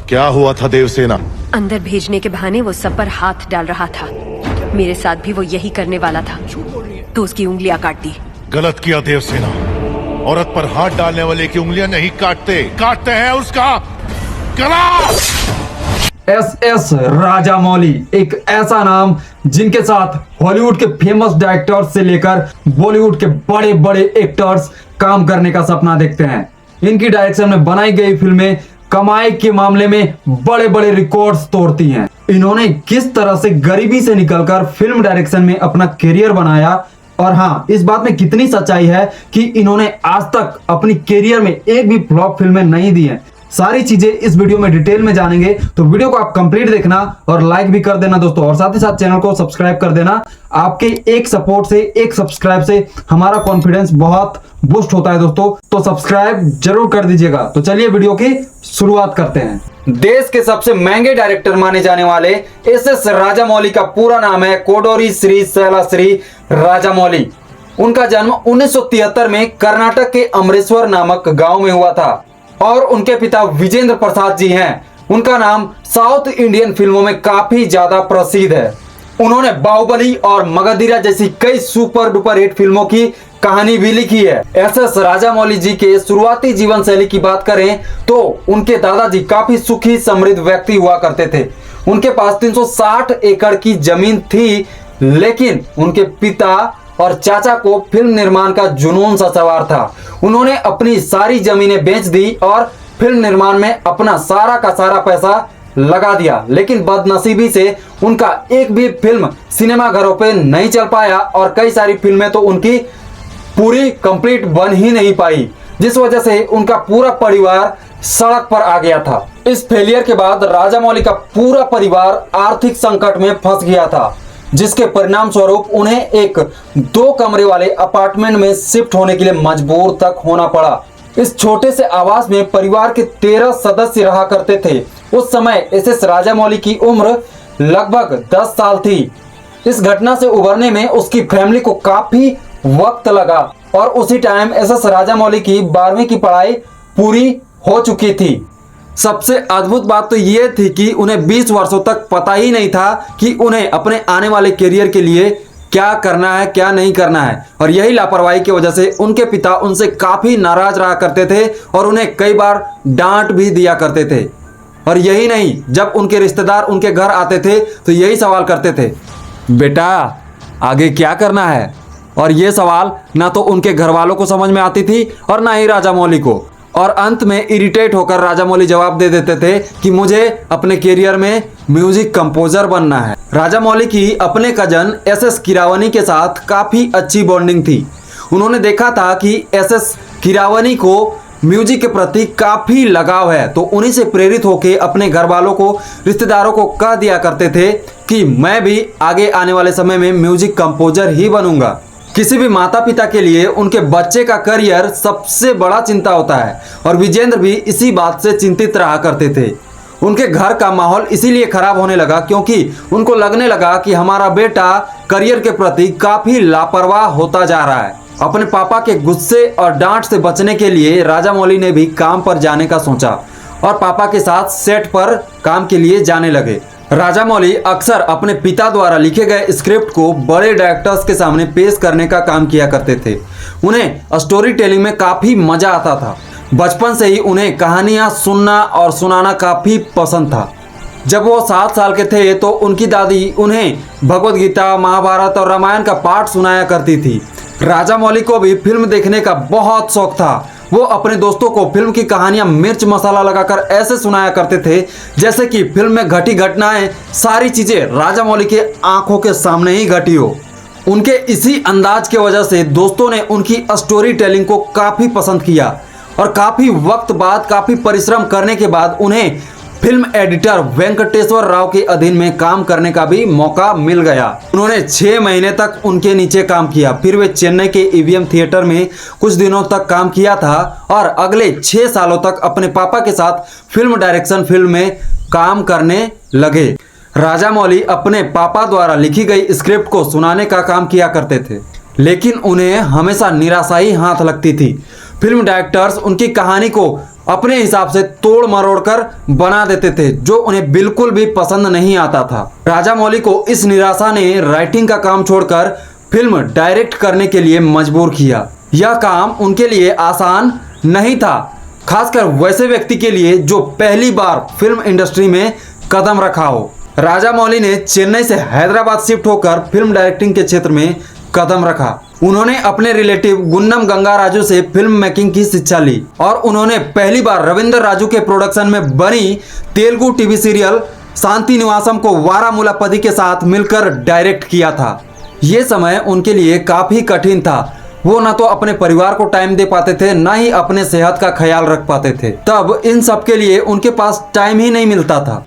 क्या हुआ था देवसेना? अंदर भेजने के बहाने वो सब पर हाथ डाल रहा था। मेरे साथ भी वो यही करने वाला था, तो उसकी उंगलियां काट दी। गलत किया देवसेना। औरत पर हाथ डालने वाले की उंगलियां नहीं काटते, काटते हैं उसका गला। एस राजामौली एक ऐसा नाम जिनके साथ हॉलीवुड के फेमस डायरेक्टर्स से लेकर बॉलीवुड के बड़े बड़े एक्टर्स काम करने का सपना देखते हैं। इनकी डायरेक्शन में बनाई गई फिल्में कमाई के मामले में बड़े बड़े रिकॉर्ड्स तोड़ती हैं। इन्होंने किस तरह से गरीबी से निकलकर फिल्म डायरेक्शन में अपना करियर बनाया, और हाँ, इस बात में कितनी सच्चाई है कि इन्होंने आज तक अपनी करियर में एक भी फ्लॉप फिल्में नहीं दी हैं, सारी चीजें इस वीडियो में डिटेल में जानेंगे। तो वीडियो को आप कंप्लीट देखना और लाइक भी कर देना दोस्तों, और साथ ही साथ चैनल को सब्सक्राइब कर देना। आपके एक सपोर्ट से, एक सब्सक्राइब से हमारा कॉन्फिडेंस बहुत बूस्ट होता है दोस्तों, तो सब्सक्राइब जरूर कर दीजिएगा। तो चलिए वीडियो की शुरुआत करते हैं। देश के सबसे महंगे डायरेक्टर माने जाने वाले एस राजामौली का पूरा नाम है कोडोरी श्री शैलाश्री राजामौली। उनका जन्म 1973 में कर्नाटक के अमरेश्वर नामक गांव में हुआ था, और उनके पिता विजेंद्र प्रसाद जी हैं। उनका नाम साउथ इंडियन फिल्मों में काफी ज्यादा प्रसिद्ध है। उन्होंने बाहुबली और मगधीरा जैसी कई सुपर डुपर हिट फिल्मों की कहानी भी लिखी है। एस राजामौली जी के शुरुआती जीवन शैली की बात करें तो उनके दादाजी काफी सुखी समृद्ध व्यक्ति हुआ करते थे। उनके पास 360 एकड़ की जमीन थी, लेकिन उनके पिता और चाचा को फिल्म निर्माण का जुनून सा सवार था। उन्होंने अपनी सारी जमीनें बेच दी और फिल्म निर्माण में अपना सारा का सारा पैसा लगा दिया, लेकिन बदनसीबी से उनका एक भी फिल्म सिनेमा घरों पे नहीं चल पाया, और कई सारी फिल्में तो उनकी पूरी कंप्लीट बन ही नहीं पाई, जिस वजह से उनका पूरा परिवार सड़क पर आ गया था। इस फेलियर के बाद राजामौली का पूरा परिवार आर्थिक संकट में फंस गया था, जिसके परिणाम स्वरूप उन्हें एक 2 कमरे वाले अपार्टमेंट में शिफ्ट होने के लिए मजबूर तक होना पड़ा। इस छोटे से आवास में परिवार के 13 सदस्य रहा करते थे। उस समय एस राजामौली की उम्र लगभग 10 साल थी। इस घटना से उबरने में उसकी फैमिली को काफी वक्त लगा, और उसी टाइम एस राजामौली की 12वीं की पढ़ाई पूरी हो चुकी थी। सबसे अद्भुत बात तो ये थी कि उन्हें 20 वर्षों तक पता ही नहीं था कि उन्हें अपने आने वाले करियर के लिए क्या करना है, क्या नहीं करना है। और यही लापरवाही की वजह से उनके पिता उनसे काफी नाराज रहा करते थे, और उन्हें कई बार डांट भी दिया करते थे। और यही नहीं, जब उनके रिश्तेदार उनके घर आते थे तो यही सवाल करते थे, बेटा आगे क्या करना है। और ये सवाल ना तो उनके घर वालों को समझ में आती थी और ना ही राजामौली को। और अंत में इरिटेट होकर राजामौली जवाब दे देते थे कि मुझे अपने करियर में म्यूजिक कंपोजर बनना है। राजामौली की अपने कजन एस कीरावनी के साथ काफी अच्छी बॉन्डिंग थी। उन्होंने देखा था कि एस कीरावनी को म्यूजिक के प्रति काफी लगाव है, तो उन्हीं से प्रेरित होकर अपने घर वालों को, रिश्तेदारों को कह दिया करते थे कि मैं भी आगे आने वाले समय में म्यूजिक कंपोजर ही बनूंगा। किसी भी माता पिता के लिए उनके बच्चे का करियर सबसे बड़ा चिंता होता है, और विजेंद्र भी इसी बात से चिंतित रहा करते थे। उनके घर का माहौल इसीलिए खराब होने लगा क्योंकि उनको लगने लगा कि हमारा बेटा करियर के प्रति काफी लापरवाह होता जा रहा है। अपने पापा के गुस्से और डांट से बचने के लिए राजामौली ने भी काम पर जाने का सोचा, और पापा के साथ सेट पर काम के लिए जाने लगे। राजामौली अक्सर अपने पिता द्वारा लिखे गए स्क्रिप्ट को बड़े डायरेक्टर्स के सामने पेश करने का काम किया करते थे। उन्हें स्टोरी टेलिंग में काफ़ी मज़ा आता था। बचपन से ही उन्हें कहानियाँ सुनना और सुनाना काफ़ी पसंद था। जब वो 7 साल के थे तो उनकी दादी उन्हें भगवद गीता, महाभारत और रामायण का पाठ सुनाया करती थी। राजामौली को भी फिल्म देखने का बहुत शौक था। वो अपने दोस्तों को फिल्म की कहानियां मिर्च मसाला लगाकर ऐसे सुनाया करते थे जैसे कि फिल्म में घटी घटनाएं सारी चीजें राजामौली के आंखों के सामने ही घटी हो। उनके इसी अंदाज की वजह से दोस्तों ने उनकी स्टोरी टेलिंग को काफी पसंद किया, और काफी वक्त बाद, काफी परिश्रम करने के बाद उन्हें फिल्म एडिटर वेंकटेश्वर राव के अधीन में काम करने का भी मौका मिल गया। उन्होंने 6 महीने तक उनके नीचे काम किया। फिर वे चेन्नई के ईवीएम थिएटर में कुछ दिनों तक काम किया था, और अगले 6 सालों तक अपने पापा के साथ फिल्म डायरेक्शन फिल्म में काम करने लगे। राजामौली अपने पापा द्वारा लिखी गई स्क्रिप्ट को सुनाने का काम किया करते थे, लेकिन उन्हें हमेशा निराशा ही हाथ लगती थी। फिल्म डायरेक्टर्स उनकी कहानी को अपने हिसाब से तोड़ मरोड़ कर बना देते थे, जो उन्हें बिल्कुल भी पसंद नहीं आता था। राजा मौली को इस निराशा ने राइटिंग का काम छोड़कर फिल्म डायरेक्ट करने के लिए मजबूर किया। यह काम उनके लिए आसान नहीं था, खासकर वैसे व्यक्ति के लिए जो पहली बार फिल्म इंडस्ट्री में कदम रखा हो। राजा मौली ने चेन्नई से हैदराबाद शिफ्ट होकर फिल्म डायरेक्टिंग के क्षेत्र में कदम रखा। उन्होंने अपने रिलेटिव गुन्नम गंगाराजू से फिल्म मेकिंग की शिक्षा ली और उन्होंने पहली बार रविंद्र राजू के प्रोडक्शन में बनी तेलुगु टीवी सीरियल शांति निवासम को वारामुलापदी के साथ मिलकर डायरेक्ट किया था। ये समय उनके लिए काफी कठिन था। वो ना तो अपने परिवार को टाइम दे पाते थे, ना ही अपने सेहत का ख्याल रख पाते थे। तब इन सब के लिए उनके पास टाइम ही नहीं मिलता था।